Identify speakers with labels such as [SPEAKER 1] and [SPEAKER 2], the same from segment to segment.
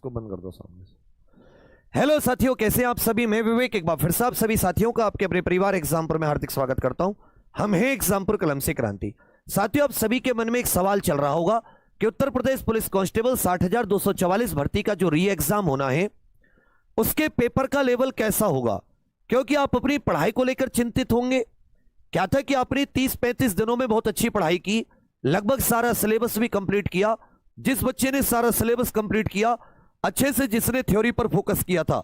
[SPEAKER 1] इसको बंद कर दो सामने से। हेलो साथियों, कैसे हैं आप सभी? मैं विवेक एक बार फिर से आप सभी साथियों का आपके अपने परिवार एग्जामपुर में हार्दिक स्वागत करता हूं। हम हैं एग्जामपुर कलम से क्रांति। साथियों, आप सभी के मन में एक सवाल चल रहा होगा कि उत्तर प्रदेश पुलिस कांस्टेबल 60,244 भर्ती का जो री एग्जाम होना है उसके पेपर का लेवल कैसा होगा, क्योंकि आप अपनी पढ़ाई को लेकर चिंतित होंगे। क्या था कि आपने 30-35 दिनों में बहुत अच्छी पढ़ाई की, लगभग सारा सिलेबस भी कंप्लीट किया। जिस बच्चे ने सारा सिलेबस कंप्लीट किया अच्छे से, जिसने थ्योरी पर फोकस किया था,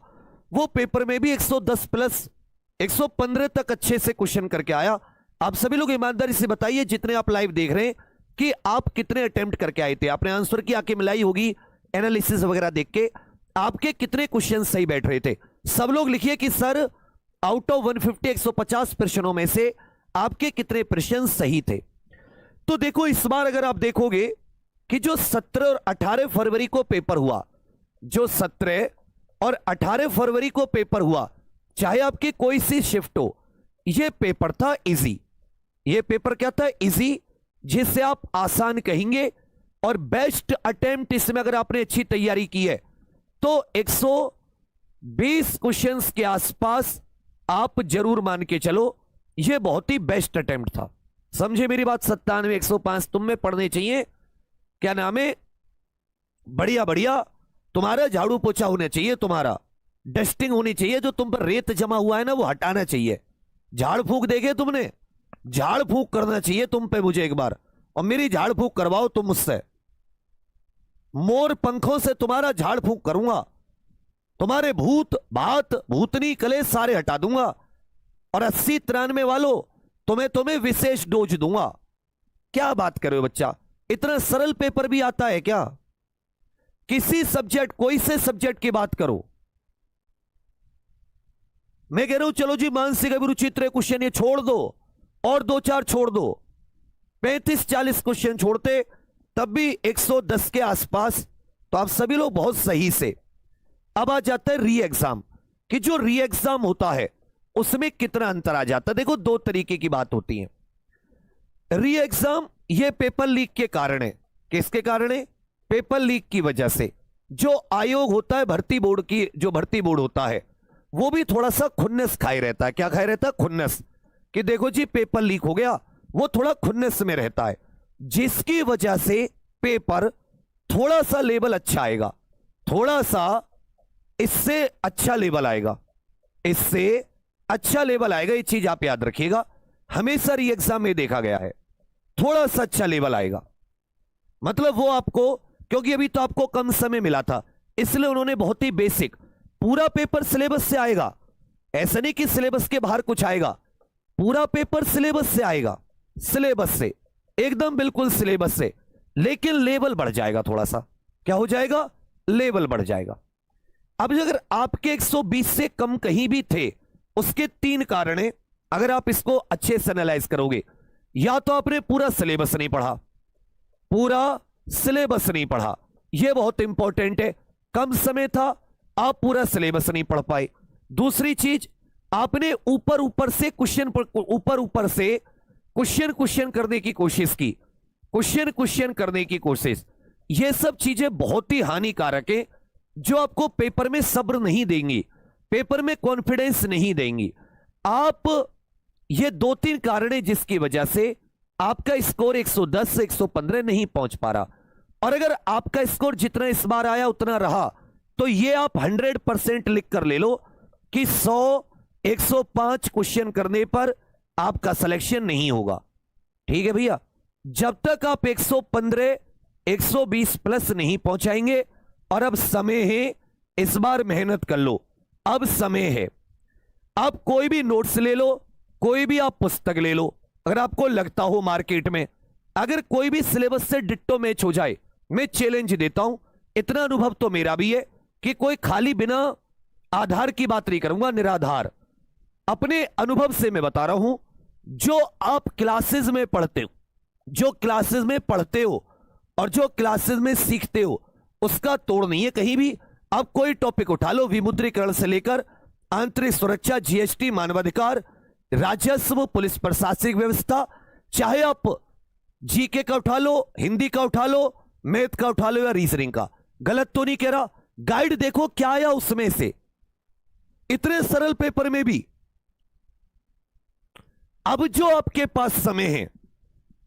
[SPEAKER 1] वो पेपर में भी 110 प्लस 115 तक अच्छे से क्वेश्चन करके आया। आप सभी लोग ईमानदारी से बताइए, जितने आप लाइव देख रहे हैं, कि आप कितने अटेम्प्ट करके आए थे। आपने आंसर की आंखें मिलाई होगी एनालिसिस वगैरह देख के, आपके कितने क्वेश्चन सही बैठ रहे थे। सब लोग लिखिए कि सर आउट ऑफ 150 150 प्रश्नों में से आपके कितने प्रश्न सही थे। तो देखो, इस बार अगर आप देखोगे कि जो 17 और 18 फरवरी को पेपर हुआ, जो 17 और 18 फरवरी को पेपर हुआ, चाहे आपकी कोई सी शिफ्ट हो, यह पेपर था इजी। यह पेपर क्या था? इजी, जिसे आप आसान कहेंगे। और बेस्ट अटेम्प्ट इसमें अगर आपने अच्छी तैयारी की है तो 120 क्वेश्चंस के आसपास आप जरूर मान के चलो, यह बहुत ही बेस्ट अटेम्प्ट था। समझे मेरी बात? 97 105 तुम में पढ़ने चाहिए। क्या नाम है? बढ़िया बढ़िया। तुम्हारा झाड़ू पोछा होना चाहिए, तुम्हारा डस्टिंग होनी चाहिए। जो तुम पर रेत जमा हुआ है ना, वो हटाना चाहिए। झाड़ फूक देगे तुमने? झाड़ फूक करना चाहिए तुम पे मुझे एक बार, और मेरी झाड़ फूक करवाओ तुम मुझसे। मोर पंखों से तुम्हारा झाड़ फूक करूंगा, तुम्हारे भूत भात भूतनी कलेश सारे हटा दूंगा, और 80-93 वालों तुम्हें विशेष डोज दूंगा। क्या बात कर रहे हो बच्चा? इतना सरल पेपर भी आता है क्या? किसी सब्जेक्ट, कोई से सब्जेक्ट की बात करो। मैं कह रहा हूं चलो जी, मानसिक अभिरुचित्र क्वेश्चन ये छोड़ दो, और 2-4 छोड़ दो। 35-40 क्वेश्चन छोड़ते तब भी 110 के आसपास, तो आप सभी लोग बहुत सही से। अब आ जाता है री एग्जाम, कि जो री एग्जाम होता है उसमें कितना अंतर आ जाता है। देखो, दो तरीके की बात होती है। री एग्जाम ये पेपर लीक के कारण है। किसके कारण है? पेपर लीक की वजह से। जो आयोग होता है भर्ती बोर्ड की, जो भर्ती बोर्ड होता है, वो भी थोड़ा सा खुन्नस खाए रहता है। क्या खाए रहता है? खुन्नस। कि देखो जी पेपर लीक हो गया, वो थोड़ा खुन्नस में रहता है, जिसकी वजह से पेपर थोड़ा सा लेवल अच्छा आएगा, थोड़ा सा इससे अच्छा लेवल आएगा, इससे अच्छा लेवल आएगा। ये चीज आप याद रखिएगा, हमेशा री एग्जाम में देखा गया है, थोड़ा सा अच्छा लेवल आएगा। मतलब वो आपको, क्योंकि अभी तो आपको कम समय मिला था, इसलिए उन्होंने बहुत ही बेसिक, पूरा पेपर सिलेबस से आएगा। ऐसा नहीं कि सिलेबस के बाहर कुछ आएगा, पूरा पेपर सिलेबस से आएगा, सिलेबस से एकदम बिल्कुल सिलेबस से, लेकिन लेवल बढ़ जाएगा थोड़ा सा। क्या हो जाएगा? लेवल बढ़ जाएगा। अब अगर आपके 120 से कम कहीं भी थे, उसके 3 कारण हैं। अगर आप इसको अच्छे से एनालाइज करोगे, या तो आपने पूरा सिलेबस नहीं पढ़ा, पूरा सिलेबस नहीं पढ़ा, यह बहुत इंपॉर्टेंट है। कम समय था, आप पूरा सिलेबस नहीं पढ़ पाए। दूसरी चीज, आपने ऊपर से क्वेश्चन करने की कोशिश की, क्वेश्चन करने की कोशिश। यह सब चीजें बहुत ही हानिकारक है, जो आपको पेपर में सब्र नहीं देंगी, पेपर में कॉन्फिडेंस नहीं देंगी। आप, ये 2-3 कारण है जिसकी वजह से आपका स्कोर 110 से 115 नहीं पहुंच पा रहा। और अगर आपका स्कोर जितना इस बार आया उतना रहा, तो ये आप 100% लिख कर ले लो कि 100-105 क्वेश्चन करने पर आपका सिलेक्शन नहीं होगा। ठीक है भैया? जब तक आप 115-120 प्लस नहीं पहुंचाएंगे, और अब समय है, इस बार मेहनत कर लो, अब समय है। आप कोई भी नोट्स ले लो, कोई भी आप पुस्तक ले लो। अगर आपको लगता हो मार्केट में अगर कोई भी सिलेबस से डिट्टो मैच हो जाए, मैं चैलेंज देता हूं, इतना अनुभव तो मेरा भी है कि कोई खाली बिना आधार की बात नहीं करूंगा, निराधार अपने अनुभव से मैं बता रहा हूं। जो आप क्लासेस में पढ़ते हो, जो क्लासेस में पढ़ते हो और जो क्लासेस में सीखते हो, उसका तोड़ नहीं है कहीं भी। आप कोई टॉपिक उठा लो, विमुद्रीकरण से लेकर आंतरिक सुरक्षा, जीएसटी, मानवाधिकार, राजस्व, पुलिस प्रशासनिक व्यवस्था, चाहे आप जीके का उठा लो, हिंदी का उठा लो, मैथ का उठा लो, या रीजनिंग का। गलत तो नहीं कह रहा, गाइड देखो क्या आया उसमें से, इतने सरल पेपर में भी। अब जो आपके पास समय है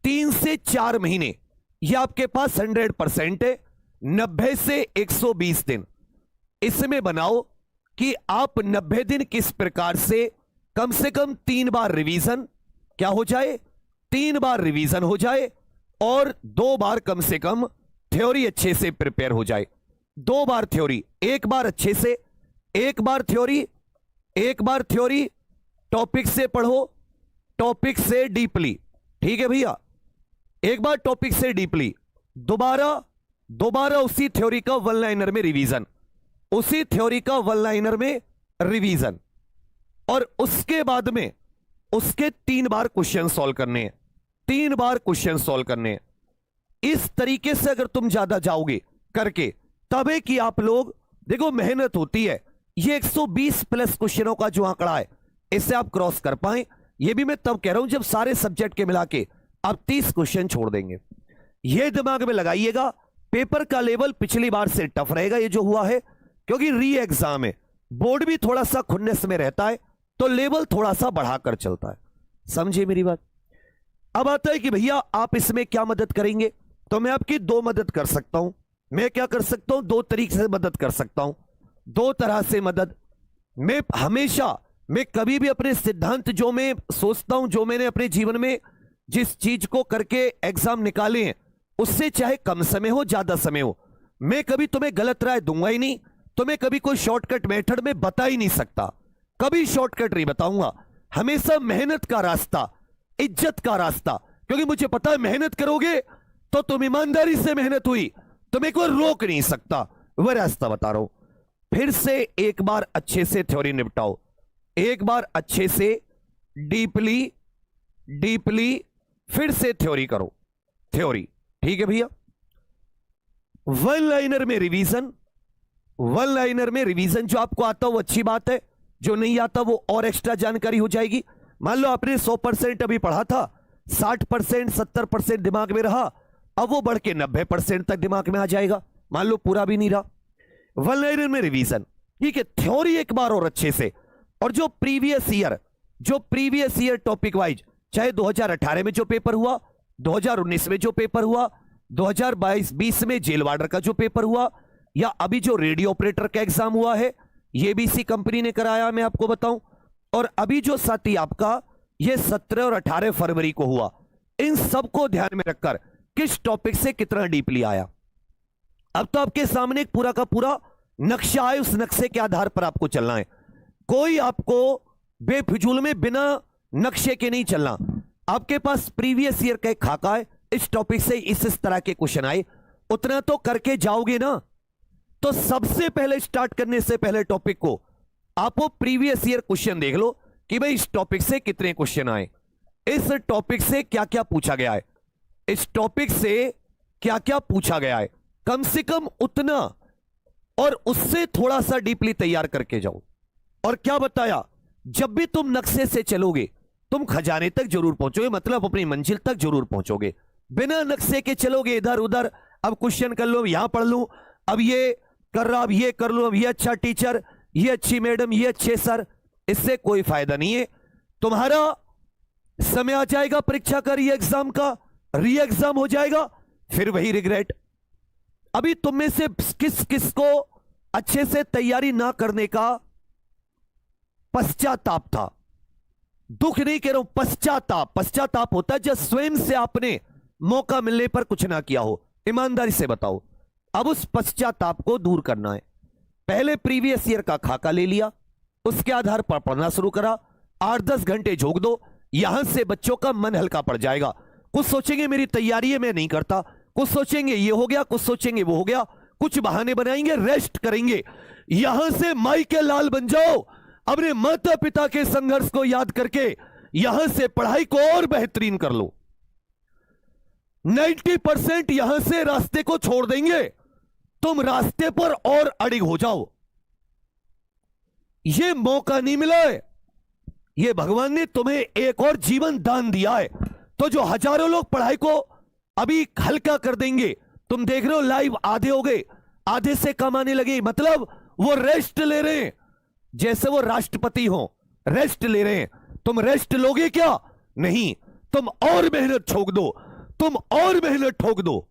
[SPEAKER 1] 3 से 4 महीने, यह आपके पास 100% है, 90 से 120 दिन। इसमें बनाओ कि आप 90 दिन किस प्रकार से कम 3 बार रिवीजन क्या हो जाए, 3 बार रिवीजन हो जाए और 2 बार कम से कम थ्योरी अच्छे से प्रिपेयर हो जाए। 2 बार थ्योरी, 1 बार अच्छे से, 1 बार थ्योरी, 1 बार थ्योरी टॉपिक से पढ़ो, टॉपिक से डीपली। ठीक है भैया, 1 बार टॉपिक से डीपली, दोबारा उसी थ्योरी का वन लाइनर में रिवीजन, उसी थ्योरी का वन लाइनर में रिवीजन, और उसके बाद में उसके 3 बार क्वेश्चन सॉल्व करने हैं, 3 बार क्वेश्चन सॉल्व करने हैं। इस तरीके से अगर तुम ज्यादा जाओगे करके, तबे कि आप लोग देखो मेहनत होती है, ये 120 प्लस क्वेश्चनों का जो आंकड़ा है इससे आप क्रॉस कर पाए। ये भी मैं तब कह रहा हूं जब सारे सब्जेक्ट के मिला के आप 30 क्वेश्चन छोड़ देंगे। ये दिमाग में लगाइएगा, पेपर का लेवल पिछली बार से टफ रहेगा ये जो हुआ है, क्योंकि री एग्जाम है, बोर्ड भी थोड़ा सा खुन्नस में रहता है, तो लेवल थोड़ा सा बढ़ाकर चलता है। समझे मेरी बात? अब आता है कि भैया आप इसमें क्या मदद करेंगे, तो मैं आपकी 2 मदद कर सकता हूं। मैं क्या कर सकता हूं, 2 तरीके से मदद कर सकता हूं, 2 तरह से मदद। मैं कभी भी अपने सिद्धांत जो मैं सोचता हूं, जो मैंने अपने जीवन में जिस चीज को करके एग्जाम निकाले हैं, उससे चाहे कम समय हो ज्यादा समय हो, मैं कभी तुम्हें गलत राय दूंगा ही नहीं, तुम्हें कभी कोई शॉर्टकट मेथड में बता ही नहीं सकता, कभी शॉर्टकट नहीं बताऊंगा। हमेशा मेहनत का रास्ता, इज्जत का रास्ता, क्योंकि मुझे पता है मेहनत करोगे तो तुम ईमानदारी से मेहनत हुई, तुम्हें कोई रोक नहीं सकता, वह रास्ता बता रहा हूं। फिर से 1 बार अच्छे से थ्योरी निपटाओ, 1 बार अच्छे से डीपली फिर से थ्योरी करो, थ्योरी। ठीक है भैया, वन लाइनर में रिवीजन, वन लाइनर में रिवीजन, जो आपको आता हो वो अच्छी बात है, जो नहीं आता वो और एक्स्ट्रा जानकारी हो जाएगी। मान लो आपने 100% अभी पढ़ा था, 60% 70% दिमाग में रहा, अब वो बढ़ के 90% तक दिमाग में आ जाएगा, मान लो पूरा भी नहीं रहा। वन लाइनर में रिवीजन, ठीक है, थ्योरी 1 बार और अच्छे से, और जो प्रीवियस ईयर टॉपिक वाइज, चाहे 2018 में जो पेपर हुआ, 2019 में जो पेपर हुआ, 2022 में जेल वार्डर का जो पेपर हुआ, या अभी जो रेडियो ऑपरेटर का एग्जाम हुआ है, ये भी इसी कंपनी ने कराया, मैं आपको बताऊं, और अभी जो साथी आपका ये 17 और 18 फरवरी को हुआ, इन सबको ध्यान में रखकर किस टॉपिक से कितना डीपली आया। अब तो आपके सामने एक पूरा का पूरा नक्शा है, उस नक्शे के आधार पर आपको चलना है। कोई आपको बेफिजूल में बिना नक्शे के नहीं चलना। आपके पास प्रीवियस ईयर का एक खाका है, इस टॉपिक से इस तरह के क्वेश्चन आए, उतना तो करके जाओगे ना। तो सबसे पहले स्टार्ट करने से पहले टॉपिक को आप वो प्रीवियस ईयर क्वेश्चन देख लो कि भाई इस टॉपिक से कितने क्वेश्चन आए, इस टॉपिक से क्या क्या पूछा गया है, इस टॉपिक से क्या क्या पूछा गया है, कम से कम उतना, और उससे थोड़ा सा डीपली तैयार करके जाओ। और क्या बताया, जब भी तुम नक्शे से चलोगे तुम खजाने तक जरूर पहुंचोगे, मतलब अपनी मंजिल तक जरूर पहुंचोगे। बिना नक्शे के चलोगे इधर उधर, अब क्वेश्चन कर लो, यहां पढ़ लूं, अब ये कर रहा, अब ये कर लूं, अब ये अच्छा टीचर, ये अच्छी मैडम, ये अच्छे सर, इससे कोई फायदा नहीं है। तुम्हारा समय आ जाएगा परीक्षा का, री एग्जाम हो जाएगा, फिर वही रिग्रेट। अभी तुम में से किस किस को अच्छे से तैयारी ना करने का पश्चाताप था? दुख नहीं कह रहा हूं, पश्चाताप होता है जब स्वयं से आपने मौका मिलने पर कुछ ना किया हो। ईमानदारी से बताओ, अब उस पश्चाताप को दूर करना है। पहले प्रीवियस ईयर का खाका ले लिया, उसके आधार पर पढ़ना शुरू करा, 8-10 घंटे झोंक दो, यहां से बच्चों का मन हल्का पड़ जाएगा। कुछ सोचेंगे मेरी तैयारी है मैं नहीं करता, कुछ सोचेंगे ये हो गया, कुछ सोचेंगे वो हो गया, कुछ बहाने बनाएंगे, रेस्ट करेंगे। यहां से माई के लाल बन जाओ, अपने माता पिता के संघर्ष को याद करके यहां से पढ़ाई को और बेहतरीन कर लो। 90% यहां से रास्ते को छोड़ देंगे, तुम रास्ते पर और अड़िग हो जाओ। ये मौका नहीं मिला है, ये भगवान ने तुम्हें एक और जीवन दान दिया है। तो जो हजारों लोग पढ़ाई को अभी हल्का कर देंगे, तुम देख रहे हो लाइव आधे हो गए, आधे से कम आने लगी, मतलब वो रेस्ट ले रहे हैं, जैसे वो राष्ट्रपति हो, रेस्ट ले रहे हैं। तुम रेस्ट लोगे क्या? नहीं, तुम और मेहनत ठोक दो, तुम और मेहनत ठोक दो।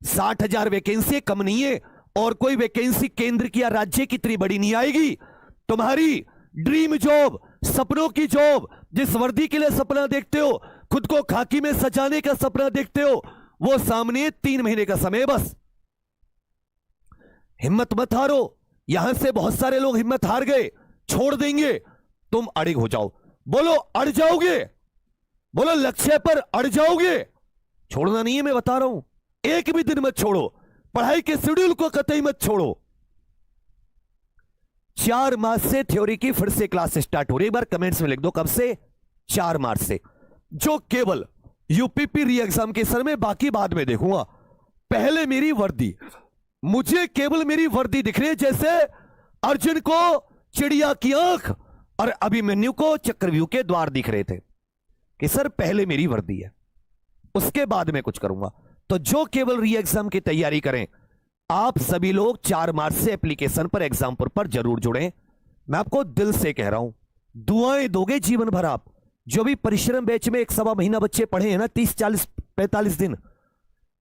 [SPEAKER 1] 60,000 वैकेंसी कम नहीं है, और कोई वैकेंसी केंद्र की या राज्य की इतनी बड़ी नहीं आएगी। तुम्हारी ड्रीम जॉब, सपनों की जॉब, जिस वर्दी के लिए सपना देखते हो, खुद को खाकी में सजाने का सपना देखते हो, वो सामने 3 महीने का समय बस। हिम्मत मत हारो। यहां से बहुत सारे लोग हिम्मत हार गए, छोड़ देंगे। तुम अड़िग हो जाओ, बोलो अड़ जाओगे, बोलो लक्ष्य पर अड़ जाओगे। छोड़ना नहीं है, मैं बता रहा हूं, एक भी दिन मत छोड़ो, पढ़ाई के शेड्यूल को कतई मत छोड़ो। 4 मार्च से थ्योरी की फिर से क्लास स्टार्ट हो रही है। एक बार कमेंट्स में लिख दो कब से? 4 मार्च से। जो केवल यूपीपी री एग्जाम के सर में, बाकी बाद में देखूंगा। पहले मेरी वर्दी, मुझे केवल मेरी वर्दी दिख रही है, जैसे अर्जुन को चिड़िया की आंख और अभिमन्यु को चक्रव्यूह के द्वार दिख रहे थे कि सर पहले मेरी वर्दी है, उसके बाद में कुछ करूंगा। तो जो केवल री एग्जाम की तैयारी करें, आप सभी लोग 4 मार्च से एप्लीकेशन पर एग्जामपुर पर जरूर जुड़ें। मैं आपको दिल से कह रहा हूं, दुआएं दोगे जीवन भर आप। जो भी परिश्रम बैच में 1 सवा महीना बच्चे पढ़े हैं ना, 30, 40, 45 दिन,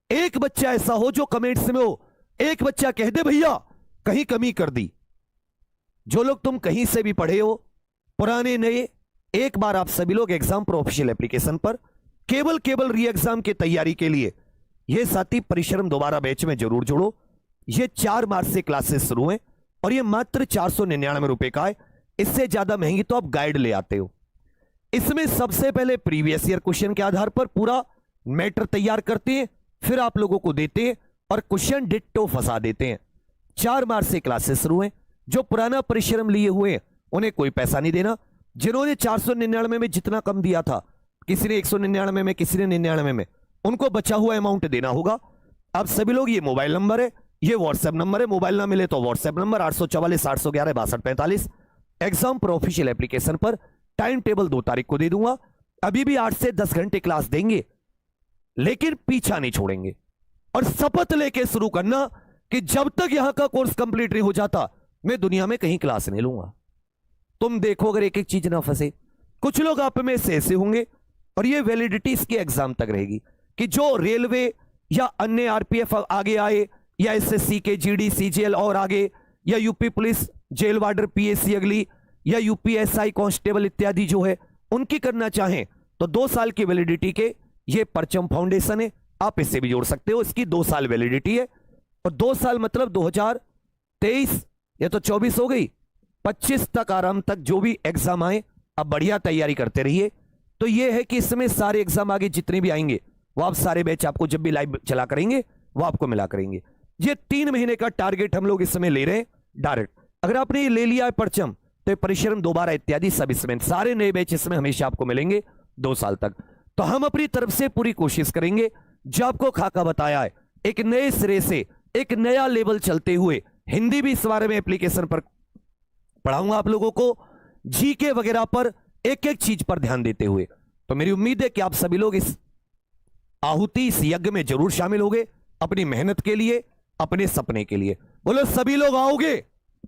[SPEAKER 1] एक बच्चा ऐसा हो जो कमेंट्स में हो, एक बच्चा कह दे भैया कहीं कमी कर दी। जो लोग तुम कहीं से भी पढ़े हो, पुराने नए, एक बार आप सभी लोग एग्जामपुर ऑफिशियल एप्लीकेशन पर केवल री एग्जाम की तैयारी के लिए यह साथी परिश्रम दोबारा बैच में जरूर जोड़ो। ये 4 मार्च से क्लासेस शुरू हैं और ये मात्र 499 रुपए का है। इससे ज्यादा महंगी तो आप गाइड ले आते हो। इसमें सबसे पहले प्रीवियस ईयर क्वेश्चन के आधार पर पूरा मैटर तैयार करते हैं, फिर आप लोगों को देते हैं और क्वेश्चन डिट्टो फंसा देते हैं। 4 मार्च से क्लासेस शुरू हैं। जो पुराना परिश्रम लिए हुए हैं उन्हें कोई पैसा नहीं देना। जिन्होंने 499 में जितना कम दिया था, किसी ने 199 में, किसी ने 99 में, उनको बचा हुआ अमाउंट देना होगा। आप सभी लोग, ये मोबाइल नंबर है, ये व्हाट्सएप नंबर है, मोबाइल ना मिले तो व्हाट्सएप नंबर 844 811 6245। एग्जाम पर ऑफिशियल एप्लीकेशन पर टाइम टेबल 2 तारीख को दे दूंगा। अभी भी 8 से 10 घंटे क्लास देंगे, लेकिन पीछा नहीं छोड़ेंगे। और शपथ लेके शुरू करना कि जब तक यहां का कोर्स कंप्लीट नहीं हो जाता, मैं दुनिया में कहीं क्लास नहीं लूंगा। तुम देखो अगर एक एक चीज ना फंसे। कुछ लोग आप में से ऐसे होंगे, और ये वैलिडिटी इसके एग्जाम तक रहेगी, कि जो रेलवे या अन्य आरपीएफ आगे आए, या एसएससी के जीडी सीजीएल और आगे, या UP police jail warder PSC अगली, या यूपीएसआई कांस्टेबल इत्यादि जो है, उनकी करना चाहें तो 2 साल की वैलिडिटी के ये परचम फाउंडेशन है, आप इससे भी जोड़ सकते हो। इसकी 2 साल वैलिडिटी है, और 2 साल मतलब 2023 या तो 24 हो गई, 25 तक आराम तक जो भी एग्जाम आए, अब बढ़िया तैयारी करते रहिए। तो ये है कि इसमें सारे एग्जाम आगे जितने भी आएंगे, वो आप सारे बैच आपको जब भी लाइव चला करेंगे वो आपको मिला करेंगे। ये 3 महीने का टारगेट हम लोग इस समय ले रहे हैं डायरेक्ट। अगर आपने ये ले लिया है परचम, तो परिश्रम दोबारा इत्यादि सब इसमें सारे नए बैच इसमें हमेशा आपको मिलेंगे 2 साल तक। तो हम अपनी तरफ से पूरी कोशिश करेंगे, जो आपको खाका बताया है, एक नए सिरे से एक नया लेवल चलते हुए, हिंदी भी इस बारे में एप्लीकेशन पर पढ़ाऊंगा आप लोगों को, जीके वगैरह पर एक एक चीज पर ध्यान देते हुए। तो मेरी उम्मीद है कि आप सभी लोग इस आहुति, इस यज्ञ में जरूर शामिल होंगे, अपनी मेहनत के लिए, अपने सपने के लिए। बोलो सभी लोग आओगे?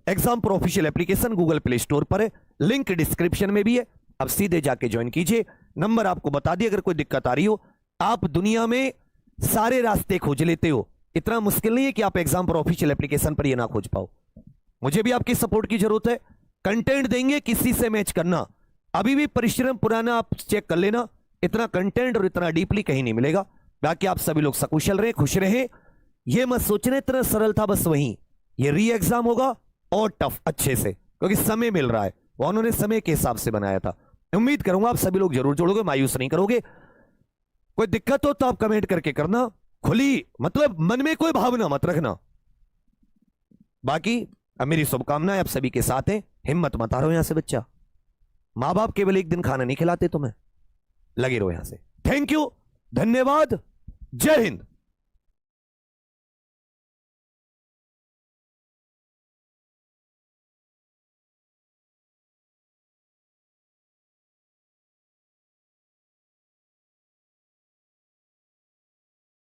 [SPEAKER 1] एग्जाम पर official application Google play store पर है, लिंक डिस्क्रिप्शन में भी है, अब सीधे जाके ज्वाइन कीजिए। नंबर आपको बता दिए, अगर कोई दिक्कत आ रही हो। आप दुनिया में सारे रास्ते खोज लेते हो, इतना मुश्किल नहीं है कि आप एग्जाम पर ऑफिशियल एप्लीकेशन पर ये ना खोज पाओ। मुझे भी आपकी सपोर्ट की जरूरत है। कंटेंट देंगे, किसी से मैच करना। अभी भी परिश्रम पुराना आप चेक कर लेना, इतना कंटेंट और इतना डीपली कहीं नहीं मिलेगा। बाकी आप सभी लोग सकुशल रहे, खुश रहे। ये मत सोचना इतना सरल था बस वहीं, ये री एग्जाम होगा और टफ अच्छे से, क्योंकि समय मिल रहा है, वो उन्होंने समय के हिसाब से बनाया था। उम्मीद करूंगा आप सभी लोग जरूर जोड़ोगे, मायूस नहीं करोगे। कोई दिक्कत हो तो आप कमेंट करके करना, खुली मतलब मन में कोई भावना मत रखना। बाकी अब मेरी शुभकामनाएं आप सभी के साथ हैं। हिम्मत मत हारो यहां से बच्चा। मां बाप केवल एक दिन खाना नहीं खिलाते तुम्हें, लगे रहो यहां से। थैंक यू, धन्यवाद, जय हिंद।